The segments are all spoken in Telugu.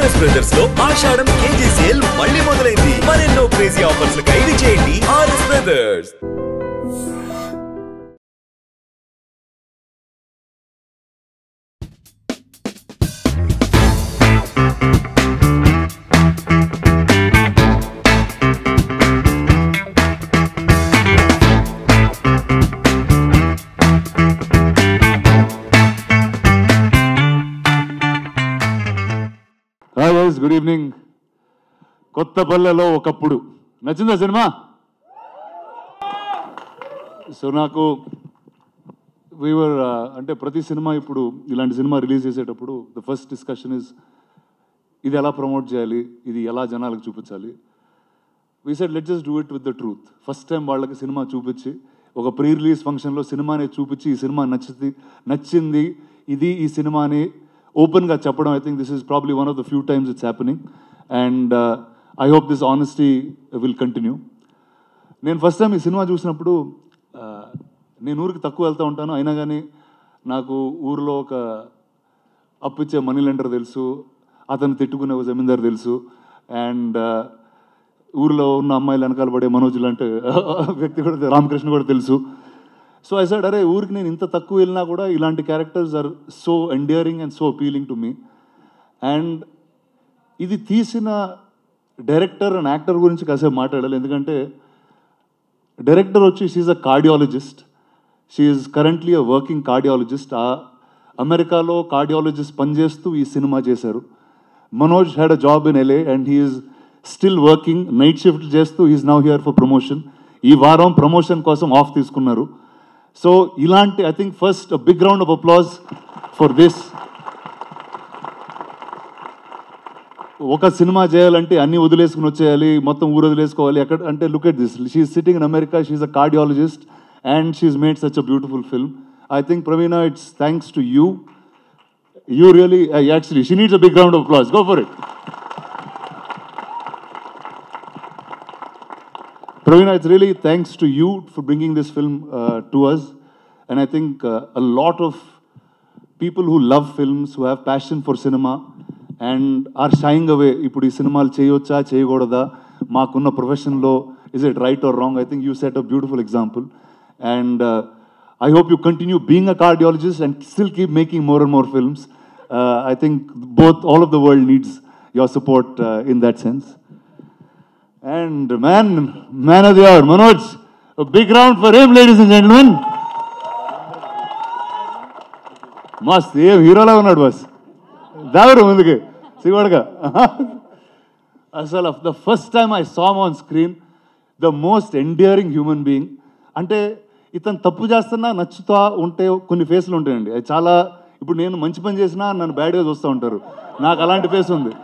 ఆర్ఎస్ బ్రదర్స్ లో ఆషాఢం కేజీ సేల్ మళ్ళీ మొదలైంది. మరెన్నో క్రేజీ ఆఫర్స్ ఖైదీ చేయండి ఆర్ఎస్ బ్రదర్స్. Good evening. కొత్తపల్లెలో ఒకప్పుడు నచ్చిందా సినిమా? సో నాకు వీవర్ అంటే ప్రతి సినిమా ఇప్పుడు ఇలాంటి సినిమా రిలీజ్ చేసేటప్పుడు ద ఫస్ట్ డిస్కషన్ ఇస్ ఇది ఎలా ప్రమోట్ చేయాలి, ఇది ఎలా జనాలకు చూపించాలి. We said let just do it with the truth. First time వాళ్ళకి సినిమా చూపించి ఒక ప్రీ రిలీజ్ ఫంక్షన్లో సినిమాని చూపించి ఈ సినిమా నచ్చింది ఇది ఈ సినిమాని ఓపెన్గా చెప్పడం. I think this is probably one of the few times it's happening and I hope this honesty will continue. నేను ఫస్ట్ టైం ఈ సినిమా చూసినప్పుడు నేను ఊరికి తక్కువ వెళ్తూ ఉంటాను, అయినా కానీ నాకు ఊరిలో ఒక అప్పిచ్చే మనీ లెండర్ తెలుసు, అతను తిట్టుకునే ఒక జమీందారు తెలుసు, అండ్ ఊరిలో ఉన్న అమ్మాయిలు వెనకాల పడే మనోజ్ లాంటి వ్యక్తి కూడా రామకృష్ణ కూడా తెలుసు. సో ఐ సెడ్ అరే ఊరికి నేను ఇంత తక్కువ వెళ్ళినా కూడా ఇలాంటి characters are so endearing and so appealing to me. And ఇది తీసిన డైరెక్టర్ అండ్ యాక్టర్ గురించి కాసేపు మాట్లాడాలి, ఎందుకంటే డైరెక్టర్ వచ్చి she a cardiologist. She currently a working cardiologist. అమెరికాలో కార్డియాలజిస్ట్ పనిచేస్తూ ఈ సినిమా చేశారు. Manoj had a job in LA and he's still working night shift చేస్తూ he's now here for promotion. ఈ వారం ప్రమోషన్ కోసం ఆఫ్ తీసుకున్నారు. సో ఇలాంటి I think first big round of applause for this. ఒక సినిమా చేయాలంటే అన్నీ వదిలేసుకుని వచ్చేయాలి, మొత్తం ఊరు వదిలేసుకోవాలి ఎక్కడ అంటే look at this. She's sitting in America, she's a cardiologist and she's made such a beautiful film. I think Pravina it's thanks to you. You really actually she needs a big round of applause. Go for it. Pravina, it's really thanks to you for bringing this film to us. And I think a lot of people who love films, who have passion for cinema and are shying away. ఇప్పుడు ఈ సినిమాలు చేయొచ్చా చేయకూడదా, మాకున్న ప్రొఫెషన్లో is it right or wrong? I think you set a beautiful example. And I hope you continue being a cardiologist and still keep making more and more films. I think all of the world needs your support in that sense. And man of the hour, Manoj, a big round for him, ladies and gentlemen. మస్త్ ఏం హీరోలా ఉన్నాడు బస్ దావరు ముందుకి సిగోడగా. అసలు the first time I saw on screen the most endearing human being. అంటే ఇతను తప్పు చేస్తున్నా నచ్చుతా ఉంటే కొన్ని ఫేస్లు ఉంటాయండి, అది చాలా. ఇప్పుడు నేను మంచి పని చేసినా నన్ను బ్యాడ్గా చూస్తూ ఉంటారు, నాకు అలాంటి ఫేస్ ఉంది.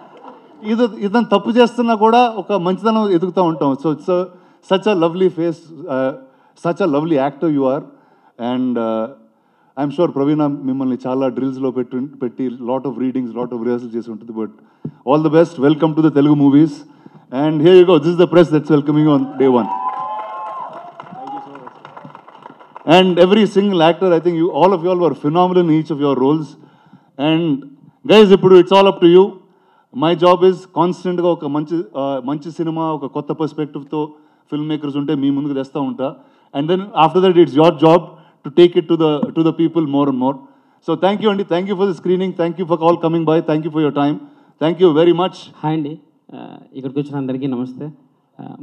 ఇతను తప్పు చేస్తున్నా కూడా ఒక మంచితనం ఎదుగుతూ ఉంటాం. So it's such a lovely face, such a lovely actor you are. And I'm sure Praveena మిమ్మల్ని చాలా డ్రిల్స్లో పెట్టి lot of readings, lot of rehearsal చేసి ఉంటుంది. But all the best, welcome to the Telugu movies. And here you go, this is the press that's welcoming on day 1. And every single actor, I think all of you all were phenomenal in each of your roles. And guys, ఇప్పుడు it's all up to you. My job is కాన్స్టెంట్గా ఒక మంచి సినిమా, ఒక కొత్త పర్స్పెక్టివ్తో ఫిల్మ్ మేకర్స్ ఉంటే మీ ముందుకు తెస్తూ ఉంటా. And then after that it's your job to take it to the people more and more. So thank you అండి, thank you for the screening, thank you for all coming by, thank you for your time, thank you very much. Hi అండి, ఇక్కడికి వచ్చిన అందరికీ నమస్తే.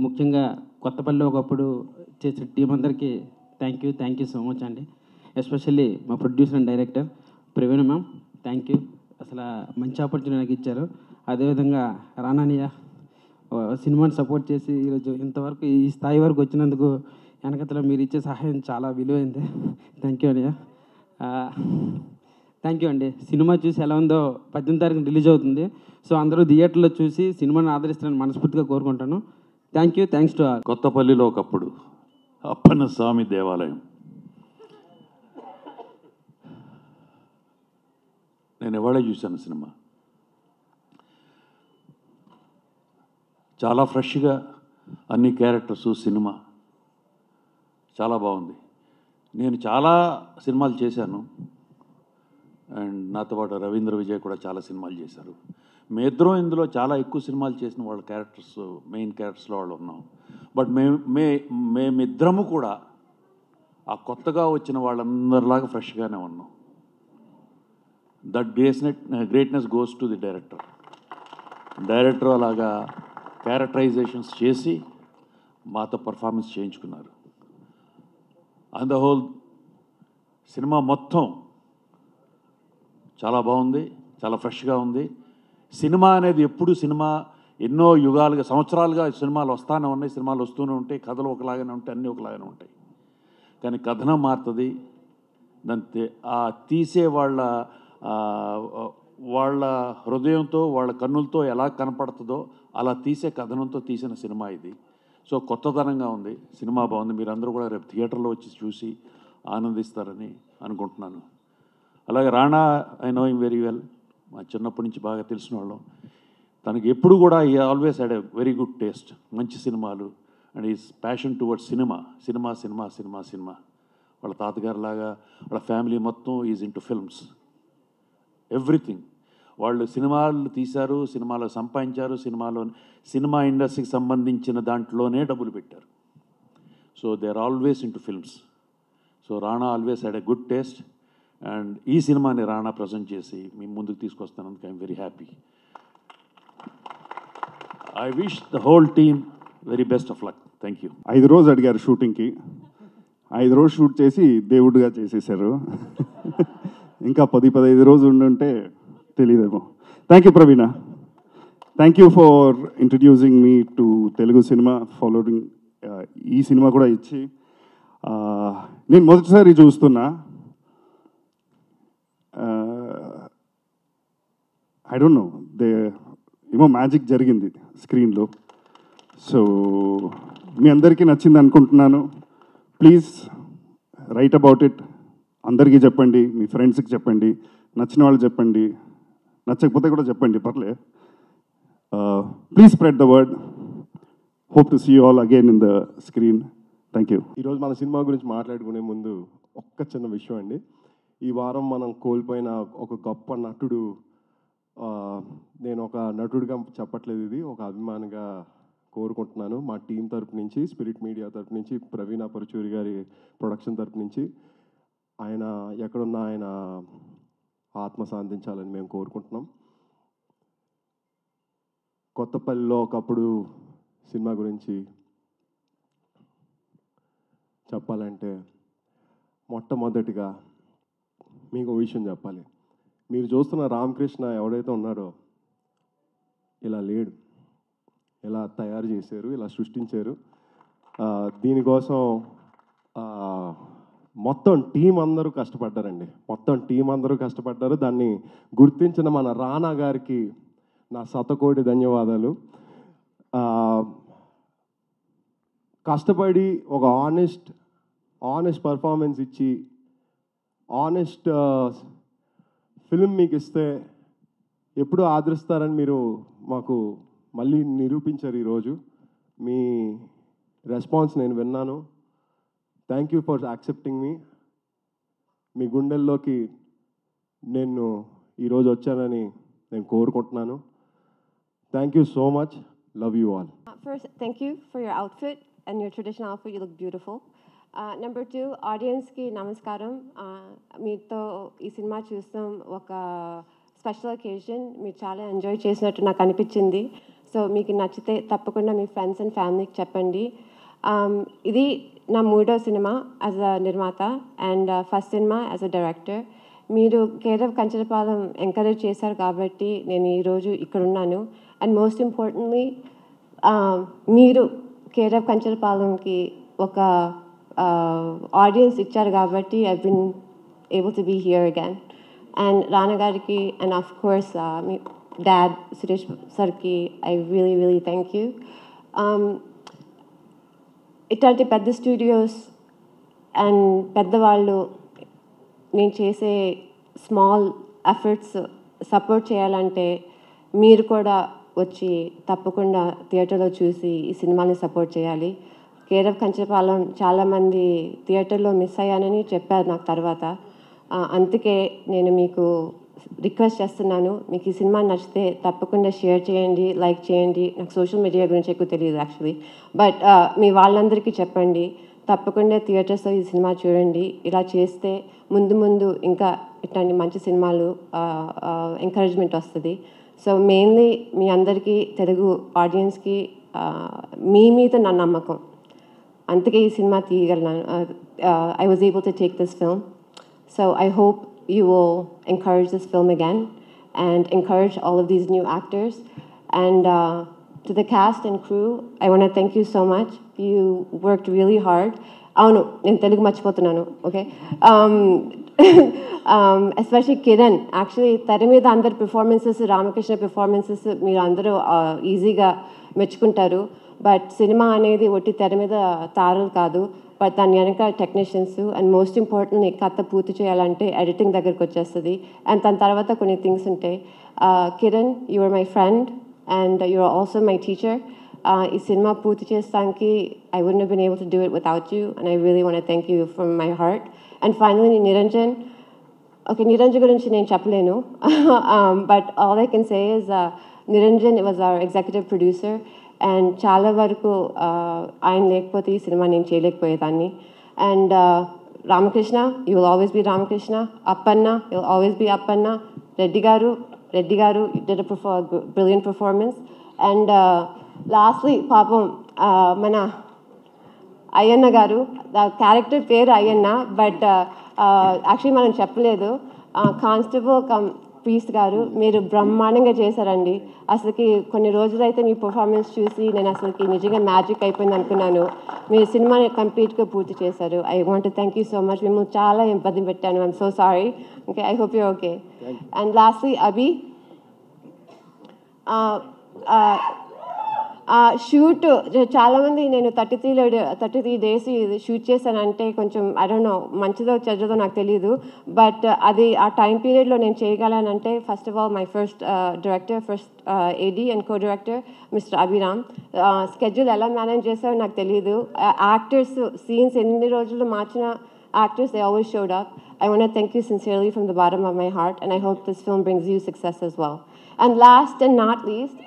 ముఖ్యంగా కొత్తపల్లి ఒకప్పుడు చేసిన టీం అందరికీ థ్యాంక్ యూ సో మచ్ అండి. ఎస్పెషల్లీ మా producer and director Praveena ma'am, thank you. అసలు మంచి ఆపర్చునిటీ నాకు ఇచ్చారు. అదేవిధంగా రానానియా సినిమాని సపోర్ట్ చేసి ఈరోజు ఇంతవరకు ఈ స్థాయి వరకు వచ్చినందుకు వెనకతలో మీరు ఇచ్చే సహాయం చాలా విలువైంది. థ్యాంక్ యూ అనియా. థ్యాంక్ యూ అండి. సినిమా చూసి ఎలా ఉందో 18వ తారీఖున రిలీజ్ అవుతుంది. సో అందరూ థియేటర్లో చూసి సినిమాని ఆదరిస్తారని మనస్ఫూర్తిగా కోరుకుంటాను. Thank you, thanks to all. కొత్తపల్లిలో ఒకప్పుడు అప్పన్న స్వామి దేవాలయం. నేను ఎవడే చూశాను సినిమా, చాలా ఫ్రెష్గా అన్ని క్యారెక్టర్స్, సినిమా చాలా బాగుంది. నేను చాలా సినిమాలు చేశాను అండ్ నాతో పాటు రవీంద్ర విజయ్ కూడా చాలా సినిమాలు చేశారు. మీ ఇద్దరం ఇందులో చాలా ఎక్కువ సినిమాలు చేసిన వాళ్ళ క్యారెక్టర్స్, మెయిన్ క్యారెక్టర్స్లో వాళ్ళు ఉన్నాం. బట్ మేమిద్దరము కూడా ఆ కొత్తగా వచ్చిన వాళ్ళందరిలాగా ఫ్రెష్గానే ఉన్నాం. That greatness goes to the director. Director అలాగా క్యారెక్టరైజేషన్స్ చేసి మాతో పర్ఫార్మెన్స్ చేయించుకున్నారు. ఆన్ ద హోల్ సినిమా మొత్తం చాలా బాగుంది, చాలా ఫ్రెష్గా ఉంది. సినిమా అనేది ఎప్పుడు సినిమా ఎన్నో యుగాలుగా, సంవత్సరాలుగా సినిమాలు వస్తూనే ఉన్నాయి, సినిమాలు వస్తూనే ఉంటాయి, కథలు ఒకలాగానే ఉంటాయి, అన్నీ ఒకలాగానే ఉంటాయి. కానీ కథనం మారుతుంది. దాన్ని తీసే వాళ్ళ హృదయంతో, వాళ్ళ కన్నులతో ఎలా కనపడుతుందో అలా తీసే కథనంతో తీసిన సినిమా ఇది. సో కొత్తదనంగా ఉంది, సినిమా బాగుంది. మీరందరూ కూడా రేపు థియేటర్లో వచ్చి చూసి ఆనందిస్తారని అనుకుంటున్నాను. అలాగే Rana, I know him very well. మా చిన్నప్పటి నుంచి బాగా తెలిసిన వాళ్ళం. తనకి ఎప్పుడు కూడా ఈ always had a very good taste, మంచి సినిమాలు. And is passion towards cinema. వాళ్ళ తాతగారిలాగా వాళ్ళ ఫ్యామిలీ మొత్తం ఈజ్ ఇంటూ ఫిల్మ్స్, ఎవ్రీథింగ్. వాళ్ళు సినిమాలు తీశారు, సినిమాలో సంపాదించారు, సినిమా ఇండస్ట్రీకి సంబంధించిన దాంట్లోనే డబ్బులు పెట్టారు. So they are always into films. So Rana always had a good taste. And ఈ సినిమాని రాణా ప్రజెంట్ చేసి మీ ముందుకు తీసుకొస్తానందుకు I'm very happy. I wish the whole team very best of luck. Thank you. 5 రోజు అడిగారు షూటింగ్కి, 5 రోజు షూట్ చేసి దేవుడిగా చేసేసారు. ఇంకా 10-15 రోజు ఉండుంటే తెలియదేమో. Thank you Praveena. Thank you for introducing me to Telugu cinema, following ఈ సినిమా కూడా ఇచ్చి. నేను మొదటిసారి చూస్తున్నా. ఐ డోంట్ నో, ఏమో మ్యాజిక్ జరిగింది స్క్రీన్లో. సో మీ అందరికీ నచ్చింది అనుకుంటున్నాను. Please write about it. అందరికీ చెప్పండి, మీ ఫ్రెండ్స్కి చెప్పండి, నచ్చిన వాళ్ళు చెప్పండి, నచ్చకపోతే కూడా చెప్పండి, పర్లే. Please spread the word. Hope to see you all again in the screen. Thank you. ఈరోజు మన సినిమా గురించి మాట్లాడుకునే ముందు ఒక్క చిన్న విషయం అండి. ఈ వారం మనం కోల్పోయిన ఒక గొప్ప నటుడు, నేను ఒక నటుడిగా చెప్పట్లేదు, ఇది ఒక అభిమానిగా కోరుకుంటున్నాను. మా టీం తరపు నుంచి, స్పిరిట్ మీడియా తరపు నుంచి, ప్రవీణ పరుచూరి గారి ప్రొడక్షన్ తరపు నుంచి, ఆయన ఎక్కడున్నా ఆయన ఆత్మ శాంతించాలని మేము కోరుకుంటున్నాం. కొత్తపల్లిలో ఒకప్పుడు సినిమా గురించి చెప్పాలంటే మొట్టమొదటిగా మీకు ఒక విషయం చెప్పాలి. మీరు చూస్తున్న రామకృష్ణ ఎవడైతే ఉన్నాడో ఇలా లేడు. ఇలా తయారు చేశారు, ఇలా సృష్టించారు. దీనికోసం మొత్తం టీం అందరూ కష్టపడ్డారండి. మొత్తం టీం అందరూ కష్టపడ్డారు. దాన్ని గుర్తించిన మన రానా గారికి నా శతకోటి ధన్యవాదాలు. కష్టపడి ఒక ఆనెస్ట్ పర్ఫార్మెన్స్ ఇచ్చి, ఆనెస్ట్ ఫిల్మ్ మీకు ఇస్తే ఎప్పుడూ ఆదరిస్తారని మీరు మాకు మళ్ళీ నిరూపించారు. ఈరోజు మీ రెస్పాన్స్ నేను విన్నాను. థ్యాంక్ యూ ఫర్ యాక్సెప్టింగ్ మీ. మీ గుండెల్లోకి నేను ఈరోజు వచ్చానని నేను కోరుకుంటున్నాను. Thank you so much. Love you all. First, thank you for your outfit and your traditional outfit. You look beautiful. Number 2, audience ki namaskaram. Meeto ee cinema chustam oka special occasion. Meer chaala enjoy chesinattu naaku anipinchindi. So meeku nachite tappakunda mee friends and family ki cheppandi. Idi na moodo cinema as a nirmata and first cinema as a director. మీరు కేరవ్ కంచరపాలెం ఎంకరేజ్ చేశారు కాబట్టి నేను ఈరోజు ఇక్కడ ఉన్నాను. అండ్ మోస్ట్ ఇంపార్టెంట్లీ మీరు కేరవ్ కంచరపాలెంకి ఒక ఆడియన్స్ ఇచ్చారు కాబట్టి I been able to be here again. And Rana గారికి అండ్ ఆఫ్ కోర్స్ మీ డాడ్ సురేష్ సార్కి ఐ రియలీ థ్యాంక్ యూ. ఇట్లాంటి పెద్ద స్టూడియోస్ అండ్ పెద్దవాళ్ళు నేను చేసే స్మాల్ ఎఫర్ట్స్ సపోర్ట్ చేయాలంటే మీరు కూడా వచ్చి తప్పకుండా థియేటర్లో చూసి ఈ సినిమాని సపోర్ట్ చేయాలి. కేరవ్ కంచరపాలెం చాలామంది థియేటర్లో మిస్ అయ్యానని చెప్పారు నాకు తర్వాత. అందుకే నేను మీకు రిక్వెస్ట్ చేస్తున్నాను, మీకు ఈ సినిమా నచ్చితే తప్పకుండా షేర్ చేయండి, లైక్ చేయండి. నాకు సోషల్ మీడియా గురించి ఎక్కువ తెలియదు యాక్చువల్లీ, బట్ మీ వాళ్ళందరికీ చెప్పండి, తప్పకుండా థియేటర్స్లో ఈ సినిమా చూడండి. ఇలా చేస్తే ముందు ముందు ఇంకా ఇట్లాంటి మంచి సినిమాలు ఎంకరేజ్మెంట్ వస్తుంది. సో మెయిన్లీ మీ అందరికీ, తెలుగు ఆడియన్స్కి మీ మీద నా నమ్మకం, అందుకే ఈ cinema తీయగలను. I was able to take this film. So I hope you will encourage this film again and encourage all of these new actors. And to the cast and crew, I want to thank you so much. You worked really hard. అవును, నేను తెలుగు మర్చిపోతున్నాను, ఓకే. ఎస్పెషల్లీ కిరణ్, యాక్చువల్లీ తెర మీద అందరి పెర్ఫార్మెన్సెస్, రామకృష్ణ పెర్ఫార్మెన్సెస్ మీరు అందరూ ఈజీగా మెచ్చుకుంటారు. బట్ సినిమా అనేది ఒట్టి తెర మీద తారలు కాదు, బట్ దాని వెనక టెక్నీషియన్స్ అండ్ మోస్ట్ ఇంపార్టెంట్ కథ పూర్తి చేయాలంటే ఎడిటింగ్ దగ్గరికి వచ్చేస్తుంది. అండ్ దాని తర్వాత కొన్ని థింగ్స్ ఉంటాయి. Kiran, you are my friend and you are also my teacher. ఈ సినిమా పూర్తి చేస్తానికి I wouldn't have been able to do it without you, and I really want to thank you from my heart. And finally Niranjan. Okay, Niranjan గురించి నేను చెప్పలేను, but all I can say is Niranjan was our executive producer. And చాలా వరకు ఆయన లేకపోతే ఈ సినిమా నేను చేయలేకపోయేదాన్ని. అండ్ Ramakrishna, you will always be Ramakrishna. Appanna, you will always be Appanna. Reddy గారు did brilliant performance. And lastly పాపం మన అయ్యన్న గారు, క్యారెక్టర్ పేరు అయ్యన్న, బట్ యాక్చువల్లీ మనం చెప్పలేదు. కానిస్టేబుల్ కమ్ ప్రీస్ట్ గారు, మీరు బ్రహ్మాండంగా చేశారండి. అసలుకి కొన్ని రోజులైతే మీ పర్ఫార్మెన్స్ చూసి నేను అసలుకి నిజంగా మ్యాజిక్ అయిపోయింది అనుకున్నాను. మీరు సినిమాని కంప్లీట్గా పూర్తి చేశారు. I want to thank you so much. మేము చాలా ఇబ్బంది పెట్టాను, I'm so sorry. Okay, I hope you okay. And lastly Abhi, shoot చాలామంది నేను 33 days షూట్ చేశానంటే కొంచెం ఐ డోంట్ నో మంచిదో చెడ్డదో నాకు తెలియదు, బట్ అది ఆ టైం పీరియడ్లో నేను చేయగలనంటే first of all my first AD and co director mister Abhiram. Schedule ఎలా మేనేజ్ చేశారో నాకు తెలియదు. యాక్టర్స్ సీన్స్ ఎన్ని రోజులు మార్చిన actors they always showed up. I want to thank you sincerely from the bottom of my heart, and I hope this film brings you success as well. And last and not least,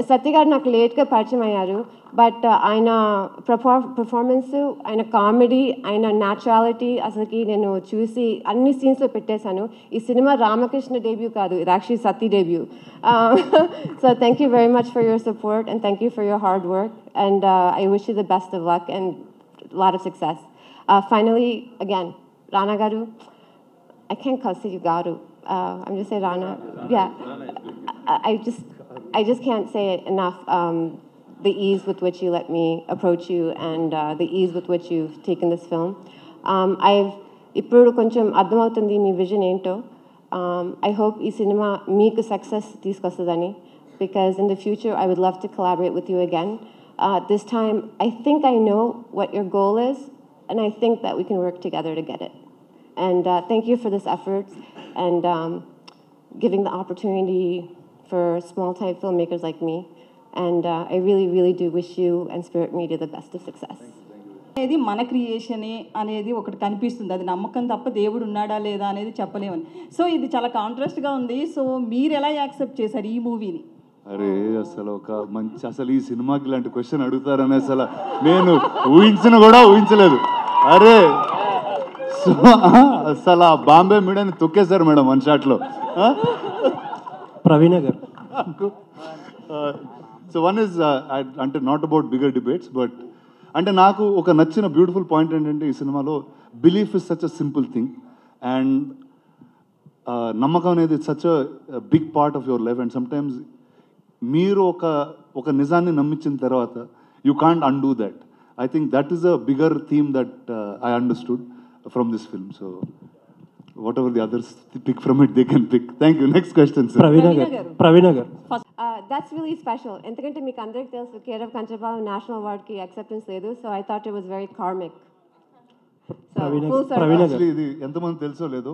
సత్య గారు నాకు లేట్గా పరిచయం అయ్యారు, బట్ ఆయన పర్ఫార్మెన్స్, ఆయన కామెడీ, ఆయన న్యాచురాలిటీ అసలుకి నేను చూసి అన్ని సీన్స్లో పెట్టేశాను. ఈ సినిమా రామకృష్ణ డెబ్యూ కాదు, ఇది actually Satya debut. So thank you very much for your support and thank you for your hard work, and I wish you the best of luck and lot of success. Finally, again, Rana Garu, I can't call you Garu. I'm just saying Rana. Yeah, I just can't say it enough. The ease with which you let me approach you and the ease with which you've taken this film. ఇప్పుడు కొంచెం అర్థమవుతుంది మీ విజన్ ఏంటో. I hope ఈ సినిమా మీకు success తీసుకొస్తుందని, because in the future I would love to collaborate with you again. This time I think I know what your goal is, and I think that we can work together to get it. And thank you for this effort and giving the opportunity for small-time filmmakers like me. And I really, really do wish you and Spirit Media the best of success. అనేది మన క్రియేషనే అనేది ఒకటి కనిపిస్తుంది. అది నమ్మకం తప్ప దేవుడు ఉన్నాడా లేదా అనేది చెప్పలేమని. సో ఇది చాలా కాంట్రాస్ట్గా ఉంది. సో మీరు ఎలా యాక్సెప్ట్ చేశారు ఈ మూవీని? అరే అసలు అసలు ఈ సినిమాకి ఇలాంటి క్వశ్చన్ అడుగుతారని అసలు నేను ఊహించలేదు. అరే అసలు ఆ బాంబే మీడియాని తొక్కేశారు మేడం వన్ షాట్లో. Pravina garu, so one is అంటే not about bigger debates, but అంటే నాకు ఒక నచ్చిన బ్యూటిఫుల్ పాయింట్ ఏంటంటే ఈ సినిమాలో belief is such a simple thing, and నమ్మకం అనేది such a big part of your life. And sometimes మీరు ఒక నిజాన్ని నమ్మించిన తర్వాత you can't undo that. I think that is a bigger theme that I understood from this film. So whatever the others pick from it, they can pick. Thank you. Next question, sir. ప్రవీణ గారు. That's really special. ఎందుకంటే మీకు అందరికీ తెలుసు care of Kanchapalem national అవార్డ్కి acceptance లేదు. So I thought it was very karmic. Actually, ఇది ఎంతమంది తెలుసో లేదో,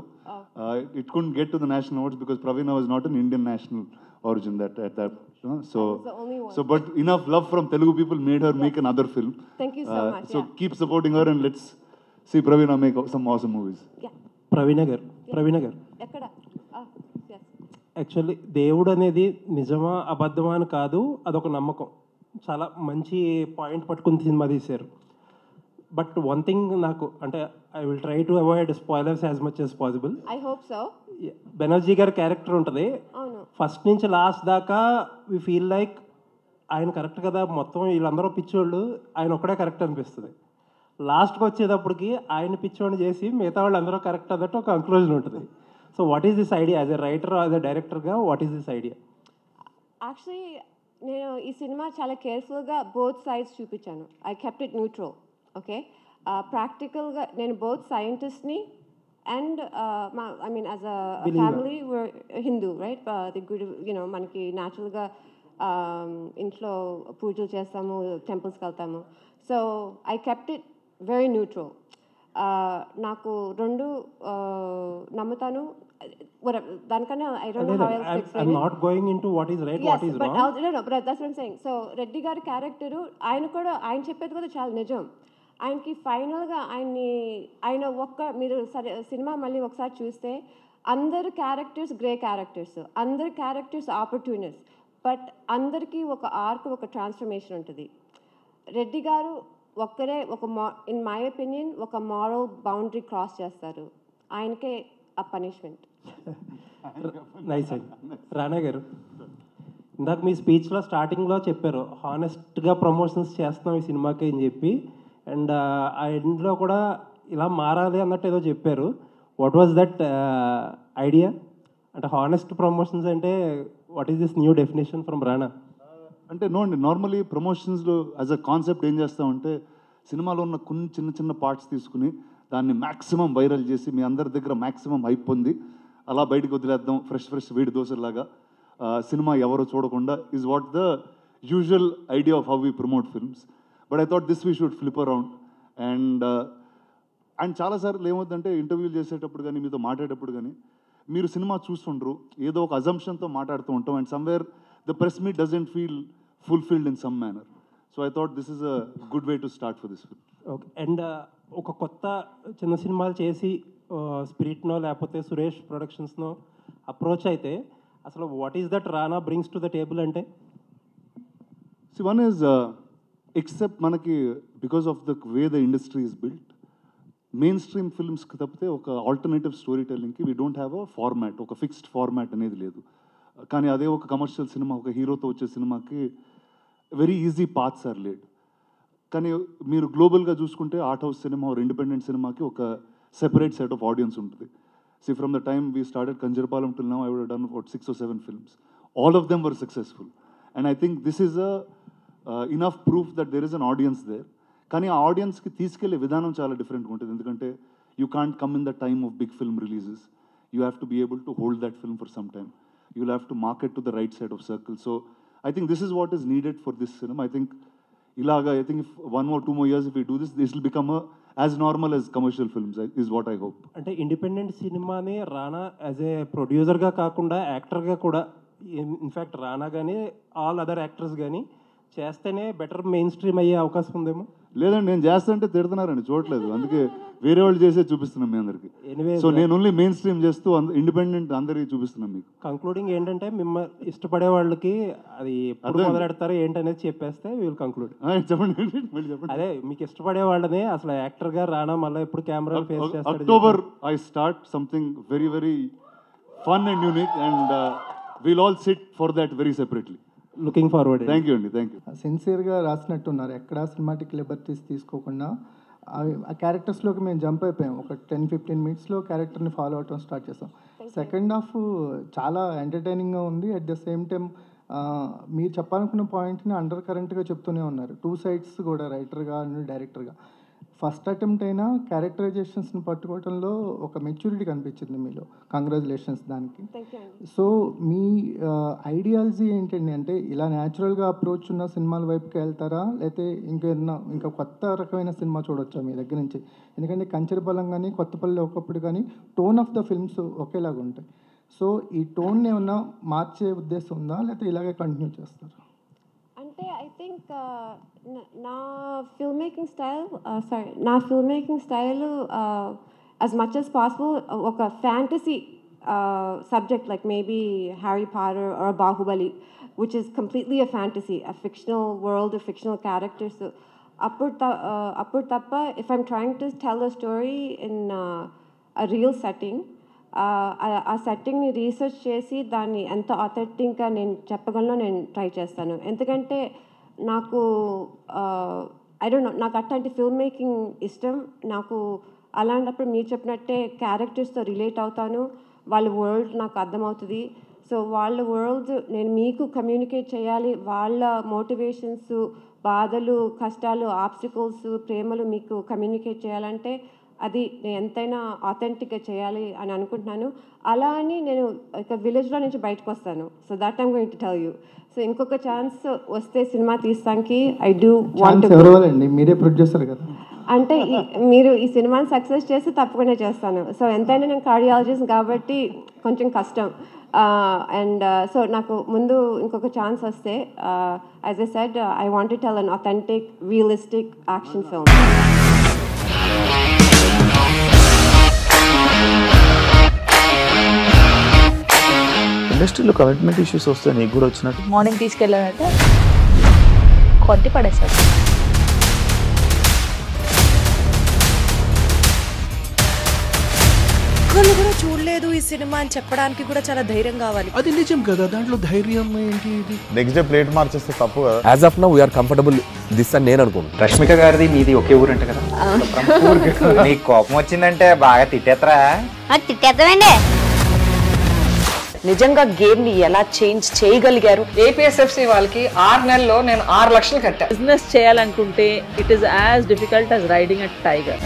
it couldn't get to the national awards because Praveena was not an Indian national origin at that. So but enough love from Telugu people made her make another film. Thank you so much. So keep supporting her and let's see Praveena make some awesome movies. Yeah. ప్రవీణ గారు, ప్రవీణ గారు, ఎక్కడ yes. యాక్చువల్లీ దేవుడు అనేది నిజమా అబద్ధమా అని కాదు, అదొక నమ్మకం. చాలా మంచి పాయింట్ పట్టుకుని సినిమా తీశారు. బట్ వన్ థింగ్ నాకు అంటే I will try to avoid spoilers as much as possible. I hope so. Banerjee గారి క్యారెక్టర్ ఉంటుంది, అవును. ఫస్ట్ నుంచి లాస్ట్ దాకా వి ఫీల్ లైక్ ఆయన కరెక్ట్ కదా, మొత్తం వీళ్ళందరూ పిచ్చోళ్ళు, ఆయన ఒక్కడే కరెక్ట్ అనిపిస్తుంది. లాస్ట్కి వచ్చేటప్పటికి ఆయన పిచ్చోడిని చేసి మిగతా వాళ్ళు అందరూ కరెక్ట్ అన్నట్టు ఒక కంక్లూజన్ ఉంటుంది. So what is this idea as a writer, as a డైరెక్టర్గా what is this idea? Actually నేను ఈ సినిమా చాలా కేర్ఫుల్గా బోత్ సైడ్స్ చూపించాను. I kept it neutral. Okay, ప్రాక్టికల్గా నేను బోత్ సైంటిస్ట్ని and I mean as a family Hindu right, the good you know మనకి న్యాచురల్గా ఇంట్లో పూజలు చేస్తాము, టెంపుల్స్కి వెళ్తాము. So I kept it very neutral. నాకు రెండు నమ్ముతాను. దానికన్నా I don't know how else to explain it. Not going into what is right, what is wrong. But that's what I'm saying. So Reddy గారి క్యారెక్టరు ఆయన చెప్పేది కూడా చాలా నిజం. ఆయనకి ఫైనల్గా ఆయన మీరు సరే సినిమా మళ్ళీ ఒకసారి చూస్తే అందరు క్యారెక్టర్స్ గ్రే క్యారెక్టర్స్, అందరు క్యారెక్టర్స్ ఆపర్చునిస్ట్, బట్ అందరికీ ఒక ఆర్క్, ఒక ట్రాన్స్ఫర్మేషన్ ఉంటుంది. రెడ్డి గారు ఒక్కరే ఇన్ మై ఒపీనియన్ ఒక మారల్ బౌండరీ క్రాస్ చేస్తారు, ఆయనకే ఆ పనిష్మెంట్. నైస్ అండి. రానా గారు, ఇందాక మీ స్పీచ్లో స్టార్టింగ్లో చెప్పారు హానెస్ట్గా ప్రమోషన్స్ చేస్తున్నాం ఈ సినిమాకి అని చెప్పి, అండ్ ఆ ఎండ్లో కూడా ఇలా మారాలి అన్నట్టు ఏదో చెప్పారు. What was that idea? అంటే హానెస్ట్ ప్రమోషన్స్ అంటే what is this new definition from రానా? అంటే నో అండి, నార్మలీ ప్రమోషన్స్లో యాజ్ అ కాన్సెప్ట్ ఏం చేస్తామంటే సినిమాలో ఉన్న కొన్ని చిన్న చిన్న పార్ట్స్ తీసుకుని దాన్ని మ్యాక్సిమం వైరల్ చేసి మీ అందరి దగ్గర మ్యాక్సిమం హైప్ పొంది అలా బయటకు వదిలేద్దాం ఫ్రెష్ వేడి దోశలాగా, సినిమా ఎవరు చూడకుండా is what the usual idea of how we promote films. But I thought this we should flip around. And చాలాసార్లు ఏమవుతుందంటే ఇంటర్వ్యూలు చేసేటప్పుడు కానీ మీతో మాట్లాడేటప్పుడు కానీ మీరు సినిమా చూస్తుండ్రు, ఏదో ఒక అజంప్షన్తో మాట్లాడుతూ ఉంటాం, and somewhere the press meet doesn't feel fulfilled in some manner. So I thought this is a good way to start for this film. Okay, and ఒక కొత్త చిన్న సినిమాలు చేసి స్పిరిట్నో లేకపోతే సురేష్ ప్రొడక్షన్స్నో అప్రోచ్ అయితే అసలు what is that Rana brings to the table అంటే? సి వన్ ఈజ్ ఎక్సెప్ట్ మనకి because of the way the industry is built, mainstream ఫిల్మ్స్కి తప్పితే ఒక ఆల్టర్నేటివ్ స్టోరీ టెల్లింగ్కి we don't have a format, ఒక ఫిక్స్డ్ ఫార్మాట్ అనేది లేదు. కానీ అదే ఒక కమర్షియల్ సినిమా, ఒక హీరోతో వచ్చే సినిమాకి very easy paths are laid. కానీ మీరు గ్లోబల్గా చూసుకుంటే ఆర్ట్ హౌస్ సినిమా ఆర్ ఇండిపెండెంట్ సినిమాకి ఒక సెపరేట్ సెట్ ఆఫ్ ఆడియన్స్ ఉంటుంది. See, from the time we started Kanjirpalam till now, I would have done about 6 or 7 films. All of them were successful. And I think this is enough proof that there is an audience there. కానీ ఆ ఆడియన్స్కి తీసుకెళ్లే విధానం చాలా డిఫరెంట్గా ఉంటుంది. ఎందుకంటే you can't come in the time of big film releases. You have to be able to hold that film for some time. You will have to market to the right side of circle. So I think this is what is needed for this film. I think ఇలాగా I think if 1 or 2 more years if we do this, this will become as normal as commercial films is what I hope. అంటే ఇండిపెండెంట్ సినిమాని రానా యాజ్ ఏ ప్రొడ్యూసర్గా కాకుండా యాక్టర్గా కూడా, ఇన్ఫ్యాక్ట్ రానా కానీ ఆల్ అదర్ యాక్టర్స్ కానీ చేస్తేనే బెటర్ మెయిన్ స్ట్రీమ్ అయ్యే అవకాశం ఉందేమో. లేదండి, నేను చేస్తుంటే తిడుతున్నారండి, చూడలేదు, అందుకే వేరే వాళ్ళు చేసే చూపిస్తున్నాం మీ అందరికి. సో నేను ఓన్లీ మెయిన్ స్ట్రీమ్ చేస్తూ ఇండిపెండెంట్ అందరికి చూపిస్తున్నాం మీకు. కంక్లూడింగ్ ఏంటంటే మిమ్మల్ని ఇష్టపడే వాళ్ళకి అది ఎప్పుడు మొదలెడతారో ఏంటనేది చెప్పేస్తే విల్ కంక్లూడ్. చెప్పండి చెప్పండి. అదే మీకు ఇష్టపడే వాళ్ళని అసలు యాక్టర్గా రానా మళ్ళీ ఎప్పుడు కెమెరా ఫేస్ చేస్తారు? October I start something very very fun and unique and will all SIT for that very separately. Looking forward. Thank you అండి, థ్యాంక్ యూ. సిన్సియర్గా రాసినట్టున్నారు, ఎక్కడా సినిమాటిక్ లిబర్టీస్ తీసుకోకుండా. ఆ క్యారెక్టర్స్లోకి మేము జంప్ అయిపోయాం. ఒక 10-15 మినిట్స్లో క్యారెక్టర్ని ఫాలో అవటం స్టార్ట్ చేస్తాం. సెకండ్ హాఫ్ చాలా ఎంటర్టైనింగ్గా ఉంది. అట్ ద సేమ్ టైం మీరు చెప్పాలనుకున్న పాయింట్ని అండర్ కరెంట్గా చెప్తూనే ఉన్నారు, 2 sides కూడా, రైటర్గా అండ్ డైరెక్టర్గా. ఫస్ట్ అటెంప్ట్ అయినా క్యారెక్టరైజేషన్స్ని పట్టుకోవడంలో ఒక మెచ్యూరిటీ కనిపించింది మీలో. కంగ్రాచులేషన్స్ దానికి. సో మీ ఐడియాలజీ ఏంటండి? అంటే ఇలా న్యాచురల్గా అప్రోచ్ ఉన్న సినిమాల వైపుకి వెళ్తారా, లేకపోతే ఇంకా కొత్త రకమైన సినిమా చూడొచ్చా మీ దగ్గర నుంచి? ఎందుకంటే కంచరబలం కానీ కొత్తపల్లి ఒకప్పుడు కానీ టోన్ ఆఫ్ ద ఫిల్మ్స్ ఒకేలాగా ఉంటాయి. సో ఈ టోన్ ఏమన్నా మార్చే ఉద్దేశం ఉందా, లేకపోతే ఇలాగే కంటిన్యూ చేస్తారా? అంటే ఐ థింక్ నా film making style as much as possible ఒక fantasy subject like maybe Harry Potter or Bahubali, which is completely a fantasy, a fictional world, a fictional character. So appur tappa, if I'm trying to tell a story in a real setting, ఆ సెట్టింగ్ని రీసెర్చ్ చేసి దాన్ని ఎంత ఆథెంటిక్గా నేను చెప్పగలను నేను ట్రై చేస్తాను. ఎందుకంటే నాకు ఐ డోంట్ నో, నాకు అట్లాంటి ఫిల్మ్ మేకింగ్ ఇష్టం. నాకు అలాంటప్పుడు మీరు చెప్పినట్టే క్యారెక్టర్స్తో రిలేట్ అవుతాను, వాళ్ళ వరల్డ్ నాకు అర్థమవుతుంది. సో వాళ్ళ వరల్డ్ నేను మీకు కమ్యూనికేట్ చేయాలి, వాళ్ళ మోటివేషన్స్, బాధలు, కష్టాలు, ఆబ్స్టికల్స్, ప్రేమలు మీకు కమ్యూనికేట్ చేయాలంటే అది నేను ఎంతైనా ఆథెంటిక్గా చేయాలి అని అనుకుంటున్నాను. అలా అని నేను ఒక విలేజ్లో నుంచి బయటకు వస్తాను. So that I'm going to tell you. So ఇంకొక ఛాన్స్ వస్తే సినిమా తీస్తానికి ఐ డూ వాంట్. ఎవరండి, మీరే ప్రొడ్యూసర్ కదా. అంటే మీరు ఈ సినిమాని సక్సెస్ చేస్తే తప్పకుండా చేస్తాను. సో ఎంతైనా నేను కార్డియాలజిస్ట్ కాబట్టి కొంచెం కష్టం. అండ్ సో నాకు ముందు ఇంకొక ఛాన్స్ వస్తే, as I said, I want to tell an authentic realistic action film. ఇండస్ట్రీలో కమిట్మెంట్ ఇష్యూస్ వస్తే నీకు కూడా వచ్చినట్టు? మార్నింగ్ తీసుకెళ్ళాడంటే కొట్టి పడేశాడు. ఒక్కళ్ళు కూడా చూడలేదు ఈ సినిమా అని చెప్పడానికి కూడా చాలా ధైర్యం కావాలి. అది నిజం కదా, దాంట్లో ధైర్యం ఏంటి? ఇది నెక్స్ట్ డే ప్లేట్ మార్చేస్తే తప్పు కదా. As of now we're comfortable this అని నేను అనుకుంటున్నాను. రష్మిక గారిది మీది ఒకే ఊరు అంటే కదా. నీకు కోపం వచ్చిందంటే బాగా తిట్టేత్తరా? తిట్టేద్దామండి. నిజంగా గేమ్ ని ఎలా చేంజ్ చేయగలిగారు? ఏపీఎస్ఎఫ్సి వాళ్ళకి 6 నెలల్లో నేను 6 లక్షలు కట్టా. బిజినెస్ చేయాలనుకుంటే it is as difficult as riding a tiger.